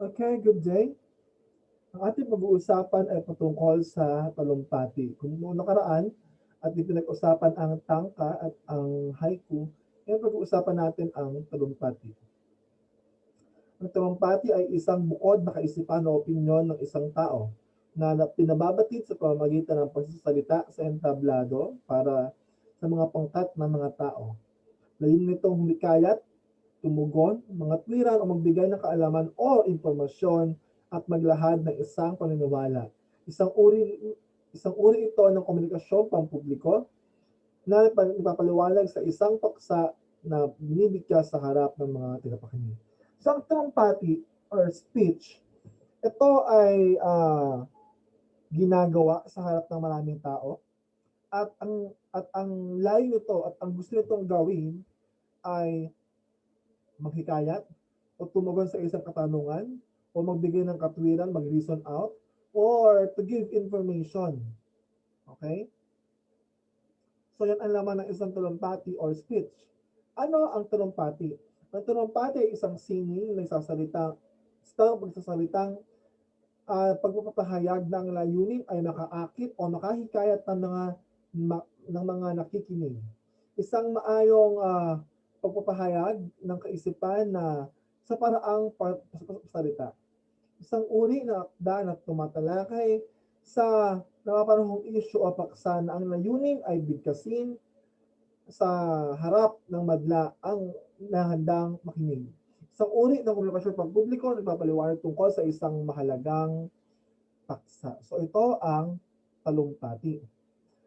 Okay, good day. Ang ating pag-uusapan ay patungkol sa talumpati. Kung noong nakaraan at pinag-usapan ang tangka at ang haiku, ngayon pag-uusapan natin ang talumpati. Ang talumpati ay isang bukod na kaisipan o opinyon ng isang tao na pinababatid sa pamamagitan ng pagsasalita sa entablado para sa mga pangkat ng mga tao. Layunin nitong humikayat, tumugon, mga tuwiran o magbigay ng kaalaman o impormasyon at maglahad ng isang paniniwala. Isang uri isang uri ito ng komunikasyon pampubliko na nagpapaliwanag sa isang paksa na binibigkas sa harap ng mga tagapakinig. So ang trumpati or speech, ito ay ginagawa sa harap ng maraming tao at ang layo nito at ang gusto nitong gawin ay maghikayat o tumugon sa isang katanungan o magbigay ng katwiran, mag-reason out, or to give information. Okay? So yan ang laman ng isang talumpati or speech. Ano ang talumpati? Ang talumpati ay isang sining na pagsasalitang pagpapahayag ng layunin ay makaakit o makahikayat ng mga nakikinig. Isang maayong pagpapahayag ng kaisipan na sa paraang salita. Isang uri na akda na tumatalakay sa napapanahong isyu o paksa na ang layunin ay bigkasin sa harap ng madla ang nahandang makinig. Isang uri ng komunikasyon pampubliko na nagpapaliwanag tungkol sa isang mahalagang paksa. So ito ang talumpati.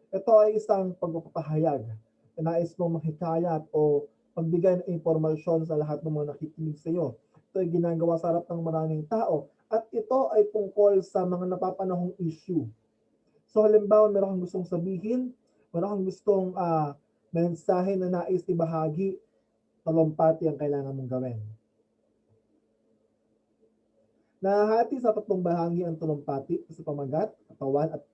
Ito ay isang pagpapahayag na nais mong mahikayat o pagbigay ng impormasyon sa lahat ng mga nakikinig sa iyo. Ito ay ginagawa sa harap ng maraming tao at ito ay tungkol sa mga napapanahong issue. So halimbawa, meron kang gustong sabihin, meron kang gustong mensahe na nais ibahagi, talumpati ang kailangan mong gawin. Nahahati sa tatlong bahagi ang talumpati sa pamagat, katawan at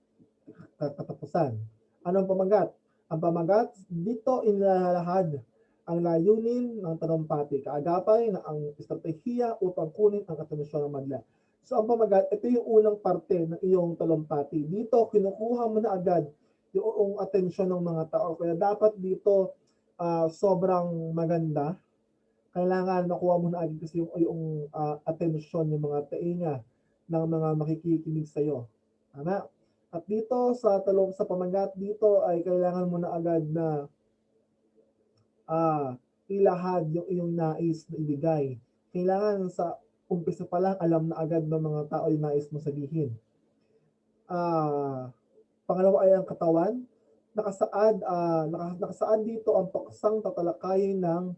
katapusan. Anong pamagat? Ang pamagat, dito inilalahad ang layunin ng talumpati, kaagapay na ang estratehiya upang kunin ang atensyon ng madla. So ang pamagat, ito yung unang parte ng iyong talumpati. Dito, kinukuha mo na agad yung atensyon ng mga tao. Kaya dapat dito sobrang maganda. Kailangan makuha mo na agad kasi yung atensyon ng mga tainga ng mga makikinig sa iyo. Tama? At dito sa pamagat dito ay kailangan mo na agad na ilahad yung iyong nais na ibigay. Kailangan sa umpisa pa lang alam na agad ng mga tao yung nais mo sabihin. Pangalawa ay ang katawan. Nakasaad dito ang paksang tatalakayin ng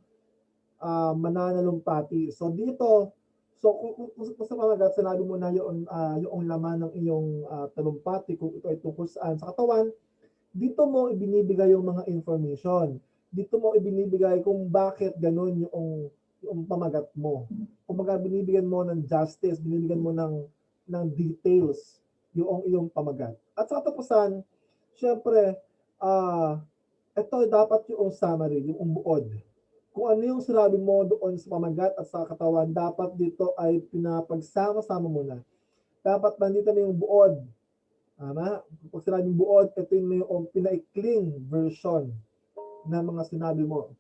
mananalumpati. So dito, kung sa pamagat, sinabi mo na yung laman ng iyong talumpati, kung ito ay tungkol saan sa katawan, dito mo ibinibigay yung mga information. Dito mo ibinibigay kung bakit ganun yung pamagat mo. Kung baga binibigyan mo ng justice, binibigyan mo ng details yung iyong pamagat. At sa katapusan, syempre, ito dapat yung summary, yung buod. Kung ano yung sinabi mo doon sa pamagat at sa katawan, dapat dito ay pinapagsama-sama mo na. Dapat nandito na yung buod. Tama? Pag sinabing buod, ito yung pinaikling version ng mga sinabi mo.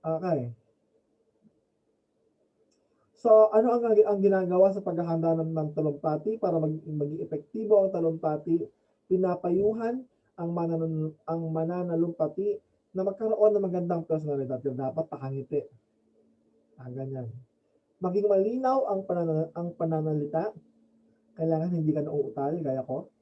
Okay. So, ano ang ginagawa sa paghahanda ng talumpati para maging epektibo ang talumpati? Pinapayuhan ang mananalumpati na magkaroon ng magandang personalidad. Dapat nakangiti. Ganyan. Maging malinaw ang pananalita. Kailangan hindi ka nauutal, gaya ko.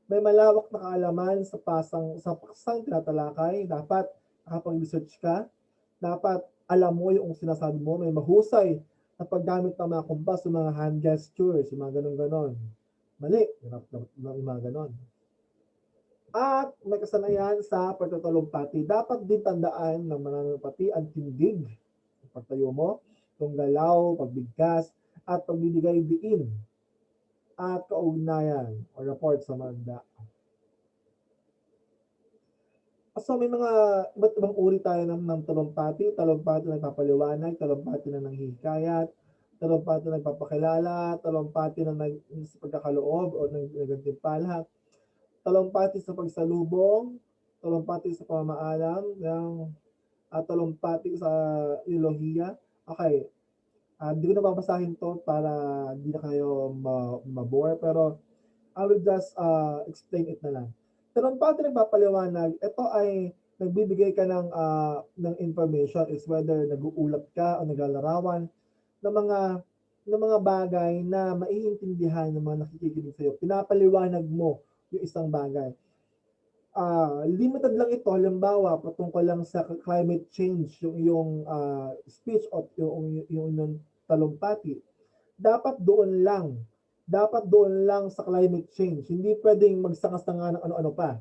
May malawak na kaalaman sa paksang tinatalakay. Dapat nakapag-research ka. Dapat alam mo yung sinasabi mo. May mahusay na paggamit ng mga kumpas, yung mga hand gestures, yung mga ganon-ganon. Mali, yung mga ganon. At may kasanayan sa pagtatalumpati. Dapat din tandaan ng mananalumpati ang tindig, ang pagtayo mo, yung galaw, pagbigkas, at pagbibigay diin at kaugnayan o report sa manda. So may mga iba't ibang uri tayo ng talumpati na nagpapaliwanag, talumpati na nanghihikayat, talumpati na nagpapakilala, talumpati na sa pagkakaloob o naggantimpala, talumpati sa pagsalubong, talumpati sa pamamaalam, talumpati sa eulohiya. Okay, hindi ko na babasahin 'to para di na kayo ma-bore, pero I will just explain it na lang. Talumpati nagpapaliwanag, ito ay nagbibigay ka ng information, is whether nag-uulat ka o naglalarawan ng mga bagay na maiintindihan ng mga nakikinig sa'yo. Pinapaliwanag mo yung isang bagay. Limited lang ito, halimbawa, patungkol lang sa climate change, yung speech o yung talumpati. Dapat doon lang sa climate change. Hindi pwedeng magsanga-sanga ng ano-ano pa.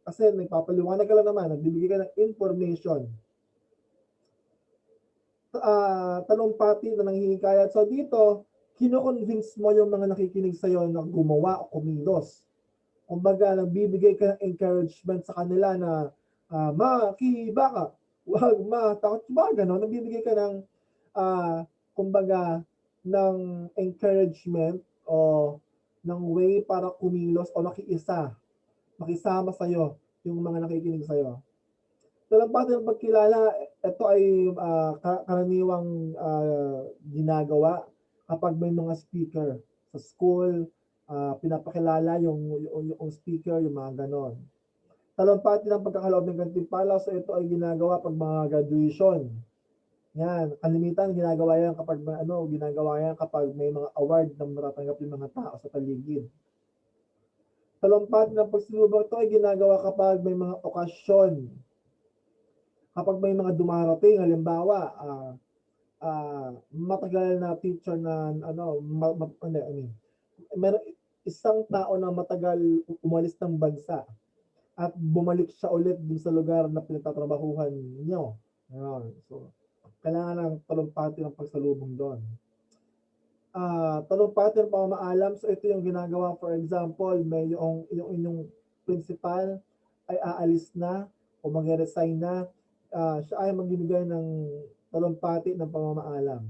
Kasi nagpapaliwanag ka lang naman, nagbibigay ka ng information. Talumpati na nanghihikayat. So dito, kino-convince mo yung mga nakikinig sa'yo na gumawa o kumilos. Kumbaga, nagbibigay ka ng encouragement sa kanila na makiba ka, huwag matakot ba, gano'n. Nagbibigay ka ng kumbaga, ng encouragement o ng way para kumilos o makisama sa'yo yung mga nakikinig sa'yo. Talumpati ng pagkilala, ito ay karaniwang ginagawa kapag may mga speaker sa school, pinapakilala yung speaker, yung mga ganon. Talumpati ng pagkakaloob ng gantimpala, so ito ay ginagawa pag mga graduation. Yan, kalimitan ginagawa yan kapag may mga award na matatanggap yung mga tao sa paligid. Talumpati ng pagsalubong, ito ay ginagawa kapag may mga okasyon. Kapag may mga dumarating, halimbawa, matagal na teacher na meron isang tao na matagal umalis ng bansa at bumalik siya ulit dun sa lugar na pinagtatrabahuhan niyo. So, kailangan ng talumpati ng pagsalubong doon. Talumpati ng pamamaalam, so ito yung ginagawa, for example, may yung inyong principal ay aalis na o mag-resign na, siya ay magbibigay ng talumpati ng pamamaalam.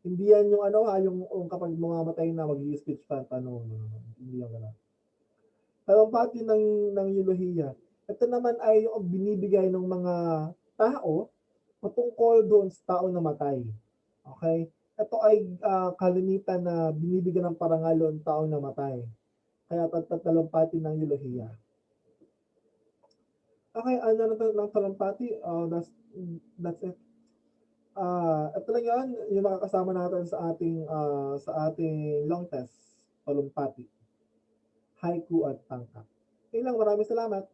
Hindi yan yung kapag mamamatay na mag-i-speech pa, hindi yan gano'n. Talumpati ng eulohiya. Ito naman ay yung binibigay ng mga tao patungkol doon sa taong namatay. Okay? Ito ay kalimitan na binibigyan ng parangal ang taong namatay. Kaya talumpati ng eulohiya. Okay, ano ng talumpati? That's it. Ito lang yan, yung makakasama natin sa ating long test, talumpati, haiku at tangka. Yun lang, maraming salamat.